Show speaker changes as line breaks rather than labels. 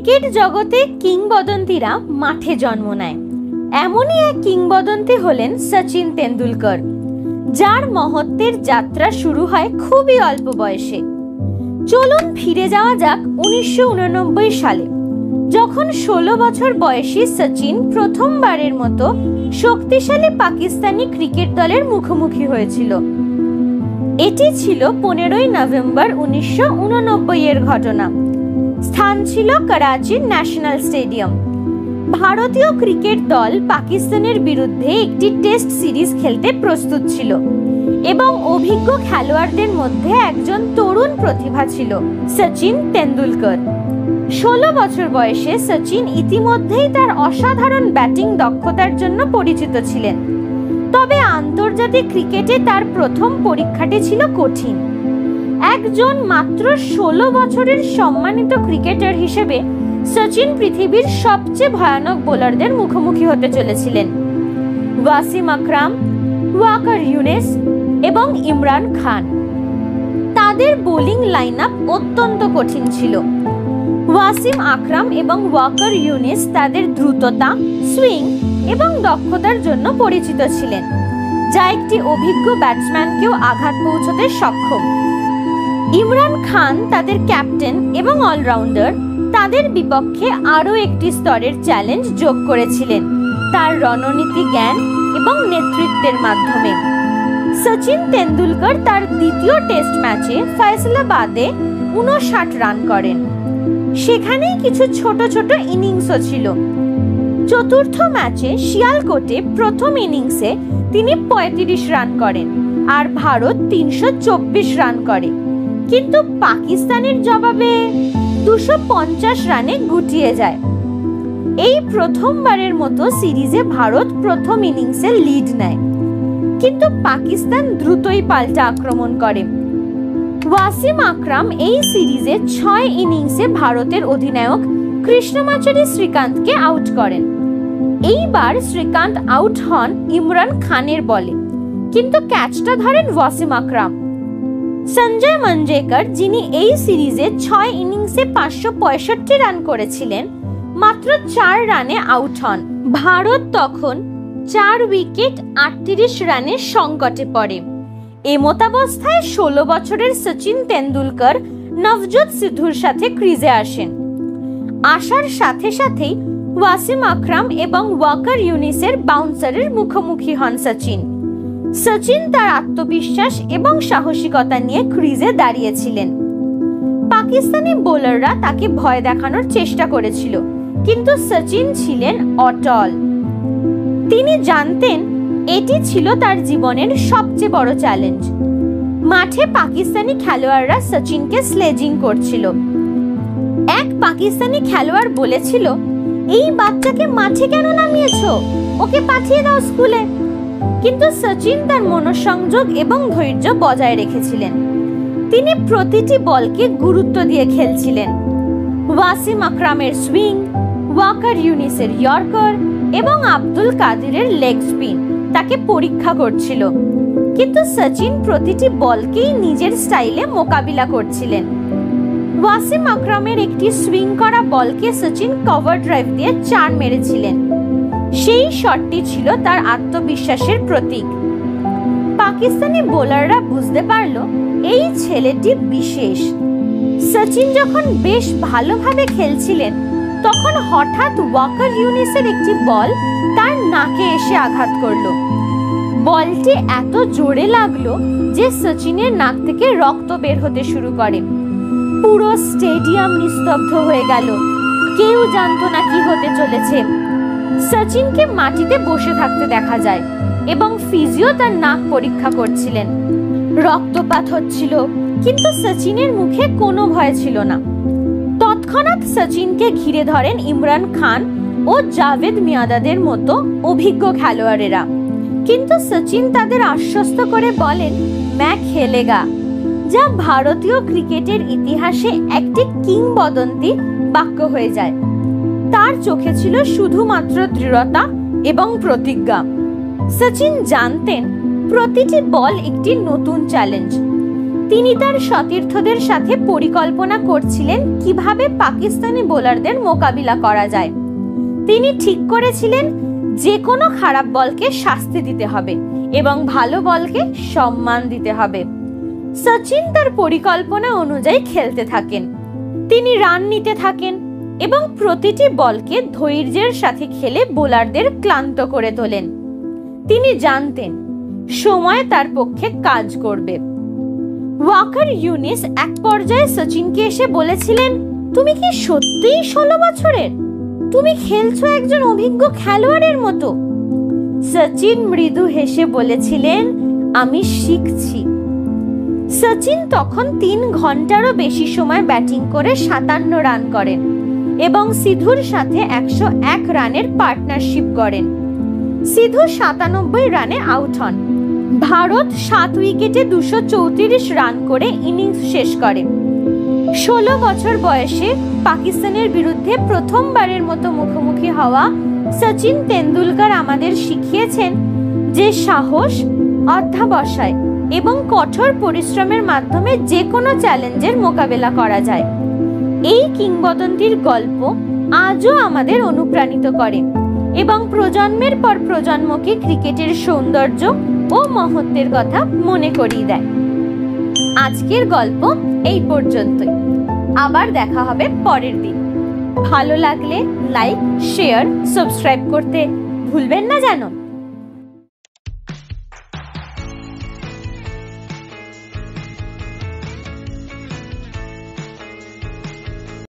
Cricket জগতে কিংবদন্তিরা মাঠে জন্ম নেয়। এমনই এক কিংবদন্তি হলেন সচিন তেন্ডুলকর, যার মহত্বের যাত্রা শুরু হয় খুবই অল্প বয়সে। চলুন ফিরে যাওয়া যাক 1989 সালে, যখন 16 বছর বয়সী সচিন প্রথমবারের মতো শক্তিশালী পাকিস্তানি ক্রিকেট দলের মুখোমুখি হয়েছিল। এটি ছিল 15 নভেম্বর 1989 এর ঘটনা। স্থান ছিল করাচির ন্যাশনাল স্টেডিয়াম। ভারতীয় ক্রিকেট দল পাকিস্তানের বিরুদ্ধে একটি টেস্ট সিরিজ খেলতে প্রস্তুত ছিল এবং অভিজ্ঞ খেলোয়াড়দের মধ্যে একজন তরুণ প্রতিভা ছিল সচিন তেন্ডুলকর। 16 বছর বয়সে সচিন ইতিমধ্যেই তার অসাধারণ ব্যাটিং দক্ষতার জন্য পরিচিত ছিলেন, তবে আন্তর্জাতিক ক্রিকেটে তার প্রথম পরীক্ষাটি ছিল কঠিন। একজন মাত্র 16 বছরের সম্মানিত ক্রিকেটার হিসেবে সচিন পৃথিবীর সবচেয়ে ভয়ানক বোলারদের মুখোমুখি হতে চলেছিলেন। ওয়াসিম আকরাম, ওয়াকার ইউনিস এবং ইমরান খান। তাদের বোলিং লাইনআপ অত্যন্ত কঠিন ছিল। ওয়াসিম আকরাম এবং ওয়াকার ইউনিস তাদের দ্রুততা, সুইং এবং দক্ষতার জন্য পরিচিত ছিলেন, যা একটি অভিজ্ঞ ব্যাটসম্যানকেও আঘাত পৌঁছতে সক্ষম। ইমরান খান তাদের ক্যাপ্টেন এবং অলরাউন্ডার, তাদের বিপক্ষে আরও একটি স্তরের চ্যালেঞ্জ যোগ করেছিলেন তার রণনীতি জ্ঞান এবং নেতৃত্বের মাধ্যমে। সচিন তেন্ডুলকর তার দ্বিতীয় টেস্ট ম্যাচে ফয়সালাবাদে 59 রান করেন। সেখানেই কিছু ছোট ছোট ইনিংসও ছিল। চতুর্থ ম্যাচে শিয়ালকোটে প্রথম ইনিংসে তিনি 35 রান করেন আর ভারত 324 রান করে, কিন্তু পাকিস্তানের জবাবে 250 রানে গুটিয়ে যায়। এই প্রথমবারের মতো সিরিজে ভারত প্রথম ইনিংসে লিড নেয়, কিন্তু পাকিস্তান দ্রুতই পাল্টা আক্রমণ করে। ওয়াসিম আকরাম এই সিরিজে 6 ইনিংসে ভারতের অধিনায়ক কৃষ্ণমাচারী শ্রীকান্তকে আউট করেন। এইবার শ্রীকান্ত আউট হন ইমরান খানের বলে, কিন্তু ক্যাচটা ধরেন ওয়াসিম আকরাম। সঞ্জয় মঞ্জরেকর, যিনি এই সিরিজে 6 ইনিংসে 565 রান করেছিলেন, মাত্র 4 রানে আউট হন। ভারত তখন 4 উইকেট 38 রানের সংকটে পড়ে। এমতাবস্থায় 16 বছরের সচিন তেন্ডুলকর নভজোত সিদ্ধুর সাথে ক্রিজে আসেন। আসার সাথে সাথেই ওয়াসিম আকরাম এবং ওয়াকার ইউনিসের বাউন্সারের মুখোমুখি হন সচিন। সচিন তার আত্মবিশ্বাস এবং সাহসিকতা নিয়ে ক্রিজে দাঁড়িয়েছিলেন। পাকিস্তানি বোলাররা তাকে ভয় দেখানোর চেষ্টা করেছিল, কিন্তু সচিন ছিলেন অটল। তিনি জানতেন এটি ছিল তার জীবনের সবচেয়ে বড় চ্যালেঞ্জ। মাঠে পাকিস্তানি খেলোয়াড়রা সচিনকে স্লেজিং করছিল। এক পাকিস্তানি খেলোয়াড় বলেছিল, এই বাচ্চাকে মাঠে কেন নামিয়েছো? ওকে পাঠিয়ে দাও স্কুলে। কিন্তু সচিন তার মনোসংযোগ এবং ধৈর্য বজায় রেখেছিলেন। তিনি প্রতিটি বলকে গুরুত্ব দিয়ে খেলছিলেন। ওয়াসিম আকরামের সুইং, ওয়াকার ইউনিসের ইয়র্কার এবং আব্দুল কাদিরের লেগ স্পিন তাকে পরীক্ষা করছিল, কিন্তু সচিন প্রতিটি বলকেই নিজের স্টাইলে মোকাবিলা করছিলেন। ওয়াসিম আকরামের একটি সুইং করা বলকে সচিন কভার ড্রাইভ দিয়ে 4 মেরেছিলেন। সেই শটটি ছিল তার আত্মবিশ্বাসের প্রতীক। পাকিস্তানি বোলাররা বুঝতে পারল এই ছেলেটি বিশেষ। সচিন যখন বেশ ভালোভাবে খেলছিলেন, তখন হঠাৎ ওয়াকার ইউনিসের একটি বল তার নাকে এসে আঘাত করলো। বলটি এত জোরে লাগলো যে সচিনের নাক থেকে রক্ত বের হতে শুরু করে। পুরো স্টেডিয়াম নিস্তব্ধ হয়ে গেল। কেউ জানতো না কি হতে চলেছে। সচিনকে মাটিতে বসে থাকতে দেখা যায় এবং ফিজিও তার নাক পরীক্ষা করছিলেন। রক্তপাত হচ্ছিল, কিন্তু সচিনের মুখে কোনো ভয় ছিল না। তৎক্ষণাৎ সচিনকে ঘিরে ধরেন ইমরান খান ও জাভেদ মিয়াঁদাদের মতো অভিজ্ঞ খেলোয়াড়েরা, কিন্তু সচিন তাদের আশ্বস্ত করে বলেন, ম্যাচ খেলেগা, যা ভারতীয় ক্রিকেটের ইতিহাসে একটি কিংবদন্তি বাক্য হয়ে যায়। তার চোখে ছিল শুধুমাত্র দৃঢ়তা এবং প্রতিজ্ঞা। সচিন জানতেন প্রতিটি বল একটি নতুন চ্যালেঞ্জ। তিনি তার সতীর্থদের সাথে পরিকল্পনা করছিলেন কিভাবে পাকিস্তানি বোলারদের মোকাবিলা করা যায়। তিনি ঠিক করেছিলেন যে কোনো খারাপ বলকে শাস্তি দিতে হবে এবং ভালো বলকে সম্মান দিতে হবে। সচিন তার পরিকল্পনা অনুযায়ী খেলতে থাকেন। তিনি রান নিতে থাকেন এবং প্রতিটি বলকে ধৈর্যের সাথে খেলে বোলারদের ক্লান্ত করে তোলেন। তিনি জানতেন সময় তার পক্ষে কাজ করবে। ওয়াকার ইউনিস এক পর্যায়ে সচিনকে এসে বলেছিলেন, তুমি কি সত্যিই 16 বছরের? তুমি খেলছো একজন অভিজ্ঞ খেলোয়াড়ের মতো। সচিন মৃদু হেসে বলেছিলেন, আমি শিখছি। সচিন তখন 3 ঘন্টারও বেশি সময় ব্যাটিং করে 57 রান করেন এবং সিধুর সাথে 101 রানের পার্টনারশিপ করেন। সিধু 97 রানে আউট হন। ভারত 7 উইকেটে 234 রান করে ইনিংস শেষ করে। 16 বছর বয়সে পাকিস্তানের বিরুদ্ধে প্রথমবারের মতো মুখোমুখি হওয়া সচিন তেন্ডুলকর আমাদের শিখিয়েছেন যে সাহস, অধ্যবসায় এবং কঠোর পরিশ্রমের মাধ্যমে যে কোনো চ্যালেঞ্জের মোকাবেলা করা যায়। এই কিংবদন্তির গল্প আজও আমাদের অনুপ্রাণিত করে এবং প্রজন্মের পর প্রজন্মকে ক্রিকেটের সৌন্দর্য ও মহত্বের কথা মনে করিয়ে দেয়। আজকের গল্প এই পর্যন্তই। আবার দেখা হবে পরের দিন। ভালো লাগলে লাইক, শেয়ার, সাবস্ক্রাইব করতে ভুলবেন না যেন।